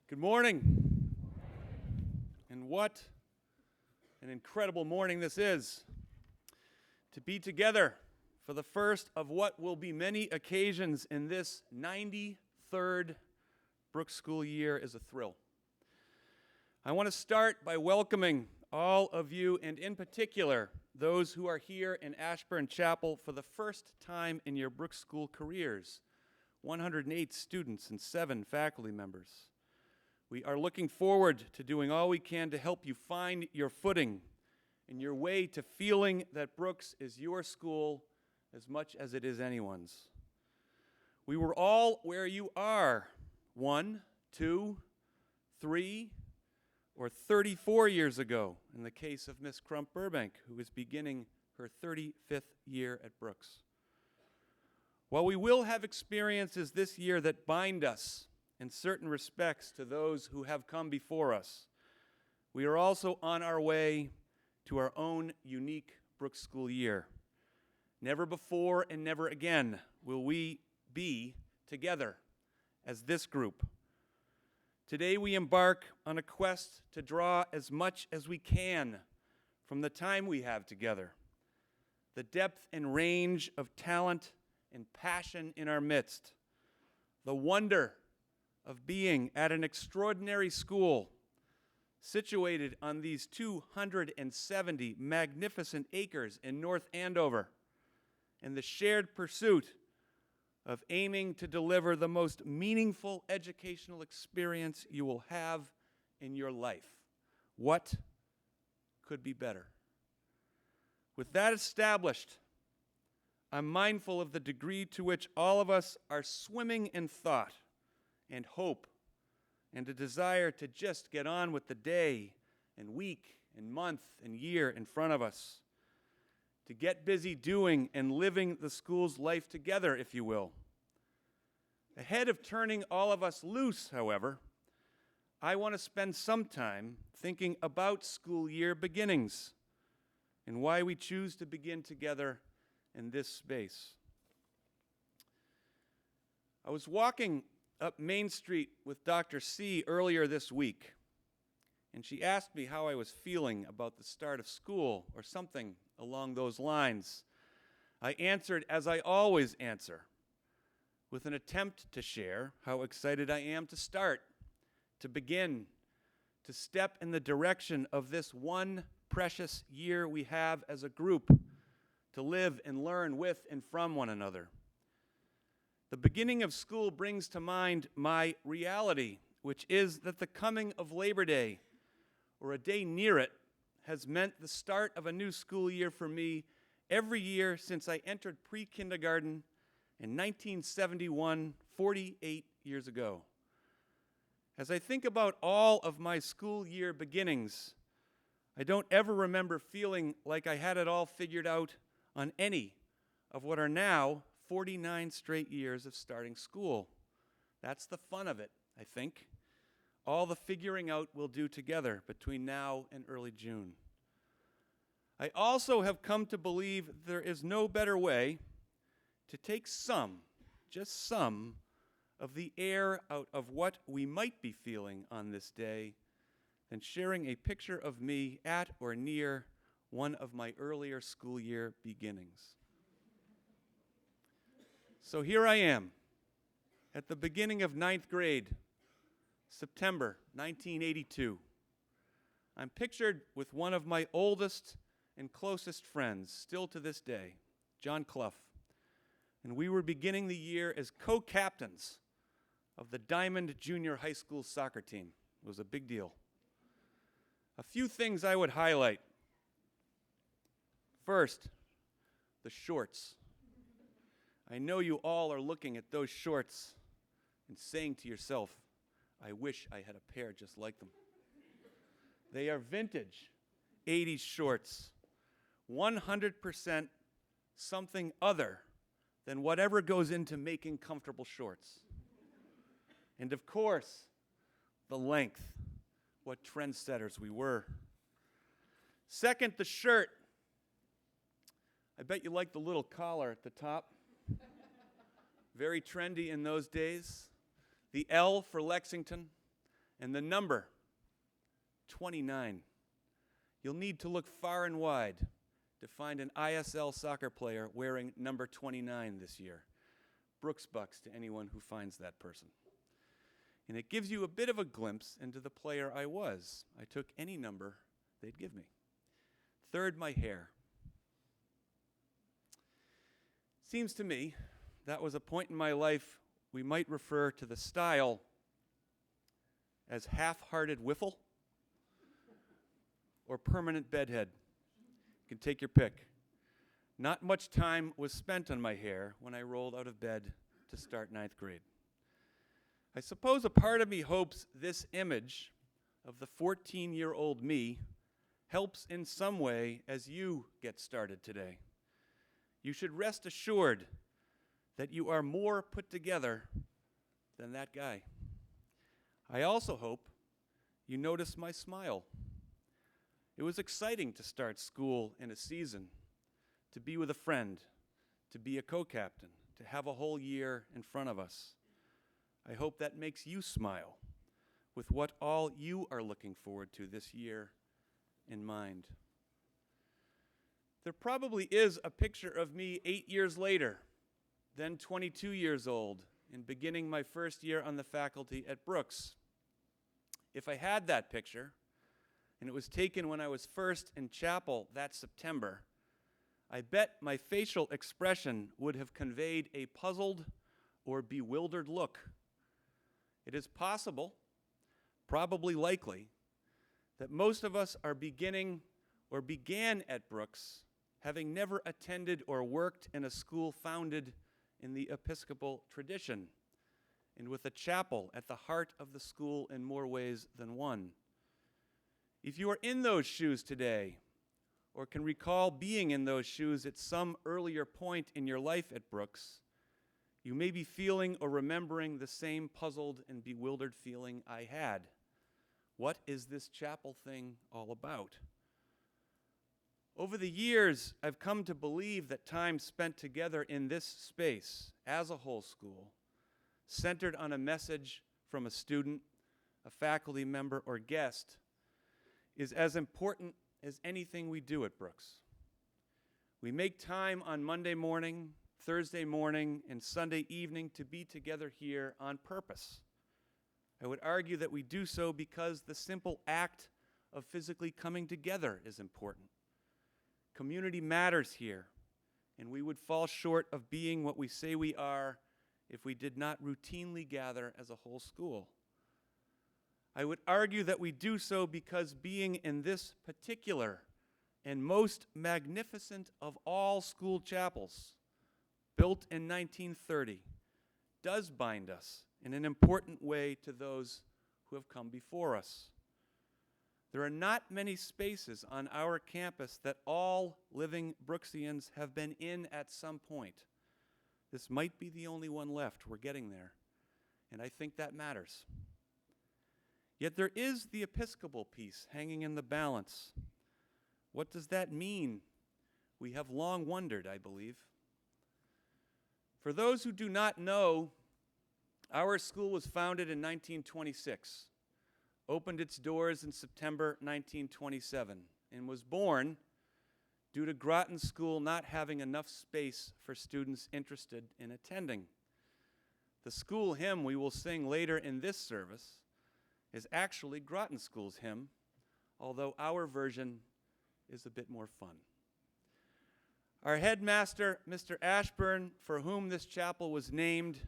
Good morning. And what an incredible morning this is. To be together for the first of what will be many occasions in this 93rd Brooks School year is a thrill. I want to start by welcoming all of you, and in particular, those who are here in Ashburn Chapel for the first time in your Brooks School careers, 108 students and 7 faculty members. We are looking forward to doing all we can to help you find your footing and your way to feeling that Brooks is your school as much as it is anyone's. We were all where you are 1, 2, 3, or 34 years ago in the case of Miss Crump Burbank, who is beginning her 35th year at Brooks. While we will have experiences this year that bind us in certain respects to those who have come before us, we are also on our way to our own unique Brooks School year. Never before and never again will we be together as this group. Today we embark on a quest to draw as much as we can from the time we have together, the depth and range of talent and passion in our midst, the wonder of being at an extraordinary school situated on these 270 magnificent acres in North Andover, and the shared pursuit of aiming to deliver the most meaningful educational experience you will have in your life. What could be better? With that established, I'm mindful of the degree to which all of us are swimming in thought and hope, and a desire to just get on with the day and week and month and year in front of us, to get busy doing and living the school's life together, if you will. Ahead of turning all of us loose, however, I want to spend some time thinking about school year beginnings and why we choose to begin together in this space. I was walking up Main Street with Dr. C earlier this week, and she asked me how I was feeling about the start of school or something along those lines. I answered, as I always answer, with an attempt to share how excited I am to start, to begin, to step in the direction of this one precious year we have as a group, to live and learn with and from one another. The beginning of school brings to mind my reality, which is that the coming of Labor Day, or a day near it, has meant the start of a new school year for me every year since I entered pre-kindergarten in 1971, 48 years ago. As I think about all of my school year beginnings, I don't ever remember feeling like I had it all figured out on any of what are now 49 straight years of starting school. That's the fun of it, I think. All the figuring out we'll do together between now and early June. I also have come to believe there is no better way to take some, just some, of the air out of what we might be feeling on this day than sharing a picture of me at or near one of my earlier school year beginnings. So here I am, at the beginning of 9th grade, September 1982. I'm pictured with one of my oldest and closest friends, still to this day, John Clough. And we were beginning the year as co-captains of the Diamond Junior High School soccer team. It was a big deal. A few things I would highlight. First, the shorts. I know you all are looking at those shorts and saying to yourself, I wish I had a pair just like them. They are vintage 80s shorts, 100% something other than whatever goes into making comfortable shorts. And of course, the length. What trendsetters we were. Second, the shirt. I bet you like the little collar at the top. Very trendy in those days. The L for Lexington, and the number 29. You'll need to look far and wide to find an ISL soccer player wearing number 29 this year. Brooks Bucks to anyone who finds that person. And it gives you a bit of a glimpse into the player I was. I took any number they'd give me. Third, my hair. Seems to me that was a point in my life we might refer to the style as half-hearted whiffle or permanent bedhead. You can take your pick. Not much time was spent on my hair when I rolled out of bed to start 9th grade. I suppose a part of me hopes this image of the 14-year-old me helps in some way as you get started today. You should rest assured that you are more put together than that guy. I also hope you notice my smile. It was exciting to start school in a season, to be with a friend, to be a co-captain, to have a whole year in front of us. I hope that makes you smile with what all you are looking forward to this year in mind. There probably is a picture of me 8 years later, then 22 years old, and beginning my first year on the faculty at Brooks. If I had that picture, and it was taken when I was first in chapel that September, I bet my facial expression would have conveyed a puzzled or bewildered look. It is possible, probably likely, that most of us are beginning or began at Brooks having never attended or worked in a school founded in the Episcopal tradition, and with a chapel at the heart of the school in more ways than one. If you are in those shoes today, or can recall being in those shoes at some earlier point in your life at Brooks, you may be feeling or remembering the same puzzled and bewildered feeling I had. What is this chapel thing all about? Over the years, I've come to believe that time spent together in this space as a whole school, centered on a message from a student, a faculty member, or guest, is as important as anything we do at Brooks. We make time on Monday morning, Thursday morning, and Sunday evening to be together here on purpose. I would argue that we do so because the simple act of physically coming together is important. Community matters here, and we would fall short of being what we say we are if we did not routinely gather as a whole school. I would argue that we do so because being in this particular and most magnificent of all school chapels, built in 1930, does bind us in an important way to those who have come before us. There are not many spaces on our campus that all living Brooksians have been in at some point. This might be the only one left. We're getting there, and I think that matters. Yet there is the Episcopal piece hanging in the balance. What does that mean? We have long wondered, I believe. For those who do not know, our school was founded in 1926, opened its doors in September 1927, and was born due to Groton School not having enough space for students interested in attending. The school hymn we will sing later in this service is actually Groton School's hymn, although our version is a bit more fun. Our headmaster, Mr. Ashburn, for whom this chapel was named,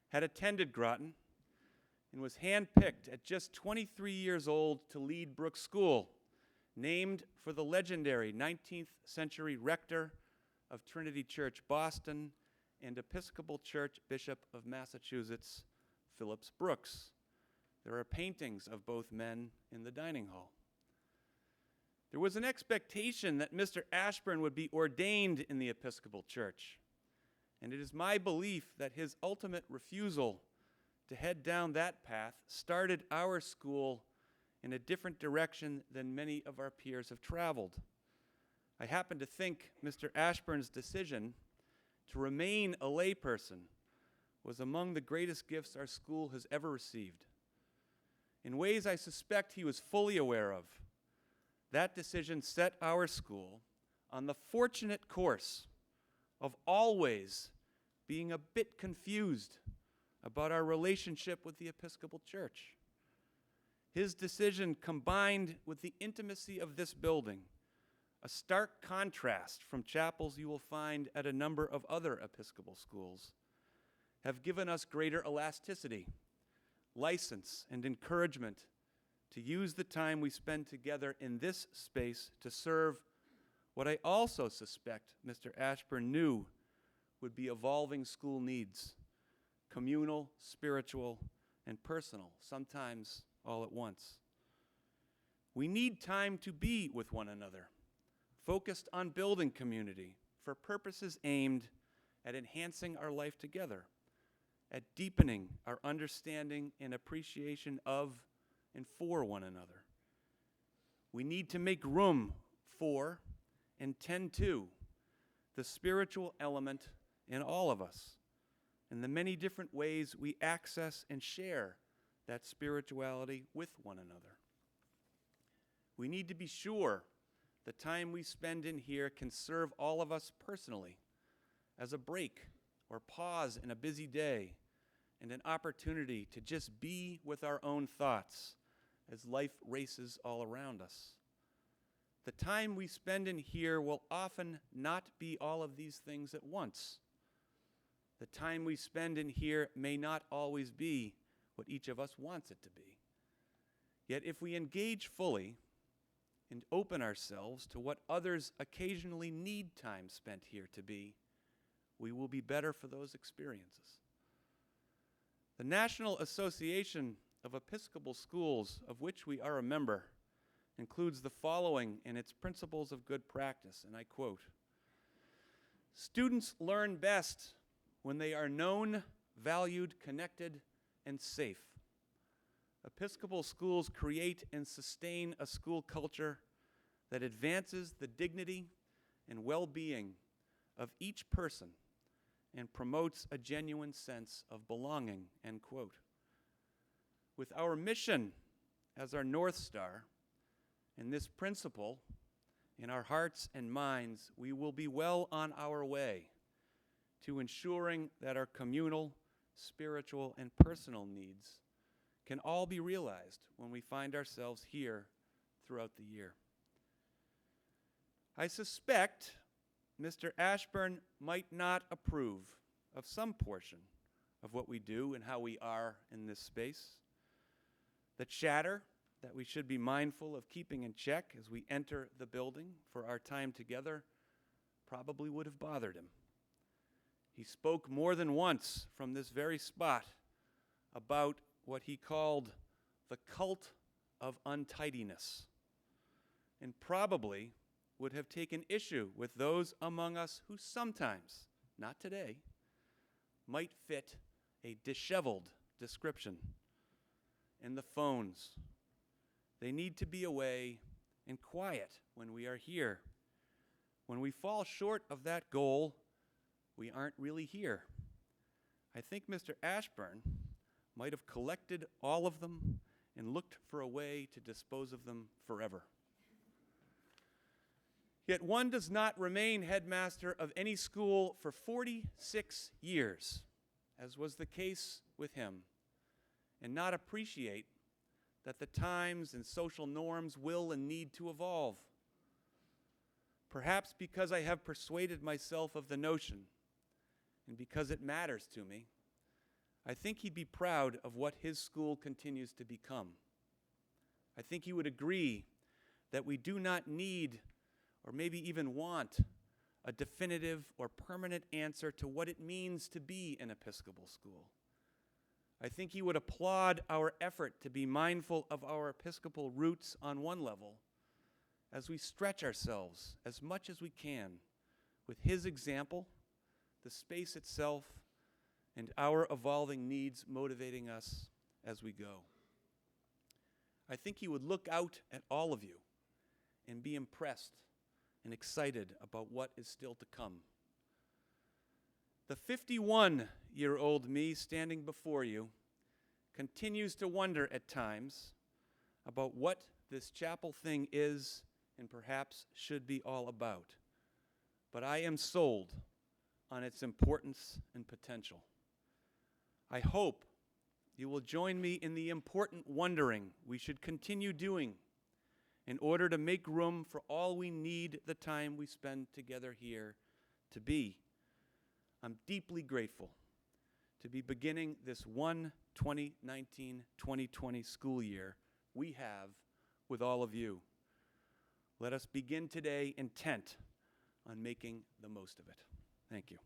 had attended Groton and was handpicked at just 23 years old to lead Brooks School, named for the legendary 19th century rector of Trinity Church, Boston, and Episcopal Church Bishop of Massachusetts, Phillips Brooks. There are paintings of both men in the dining hall. There was an expectation that Mr. Ashburn would be ordained in the Episcopal Church, and it is my belief that his ultimate refusal to head down that path started our school in a different direction than many of our peers have traveled. I happen to think Mr. Ashburn's decision to remain a layperson was among the greatest gifts our school has ever received. in ways I suspect he was fully aware of, that decision set our school on the fortunate course of always being a bit confused about our relationship with the Episcopal Church. His decision, combined with the intimacy of this building, a stark contrast from chapels you will find at a number of other Episcopal schools, have given us greater elasticity, license, and encouragement to use the time we spend together in this space to serve what I also suspect Mr. Ashburn knew would be evolving school needs: communal, spiritual, and personal, sometimes all at once. We need time to be with one another, focused on building community for purposes aimed at enhancing our life together, at deepening our understanding and appreciation of and for one another. We need to make room for and tend to the spiritual element in all of us and the many different ways we access and share that spirituality with one another. We need to be sure the time we spend in here can serve all of us personally as a break or pause in a busy day and an opportunity to just be with our own thoughts as life races all around us. The time we spend in here will often not be all of these things at once. The time we spend in here may not always be what each of us wants it to be. Yet if we engage fully and open ourselves to what others occasionally need time spent here to be, we will be better for those experiences. The National Association of Episcopal Schools, of which we are a member, includes the following in its Principles of Good Practice, and I quote, "Students learn best when they are known, valued, connected, and safe. Episcopal schools create and sustain a school culture that advances the dignity and well-being of each person and promotes a genuine sense of belonging," end quote. With our mission as our North Star and this principle in our hearts and minds, we will be well on our way to ensuring that our communal, spiritual, and personal needs can all be realized when we find ourselves here throughout the year. I suspect Mr. Ashburn might not approve of some portion of what we do and how we are in this space. The chatter that we should be mindful of keeping in check as we enter the building for our time together probably would have bothered him. He spoke more than once from this very spot about what he called the cult of untidiness, and probably would have taken issue with those among us who sometimes, not today, might fit a disheveled description. And the phones, they need to be away and quiet when we are here. When we fall short of that goal, we aren't really here. I think Mr. Ashburn might have collected all of them and looked for a way to dispose of them forever. Yet one does not remain headmaster of any school for 46 years, as was the case with him, and not appreciate that the times and social norms will and need to evolve. Perhaps because I have persuaded myself of the notion, and because it matters to me, I think he'd be proud of what his school continues to become. I think he would agree that we do not need, or maybe even want, a definitive or permanent answer to what it means to be an Episcopal school. I think he would applaud our effort to be mindful of our Episcopal roots on one level, as we stretch ourselves as much as we can with his example, the space itself, and our evolving needs motivating us as we go. I think he would look out at all of you and be impressed and excited about what is still to come. The 51-year-old me standing before you continues to wonder at times about what this chapel thing is and perhaps should be all about. But I am sold on its importance and potential. I hope you will join me in the important wondering we should continue doing in order to make room for all we need the time we spend together here to be. I'm deeply grateful to be beginning this 2019-2020 school year we have with all of you. Let us begin today intent on making the most of it. Thank you.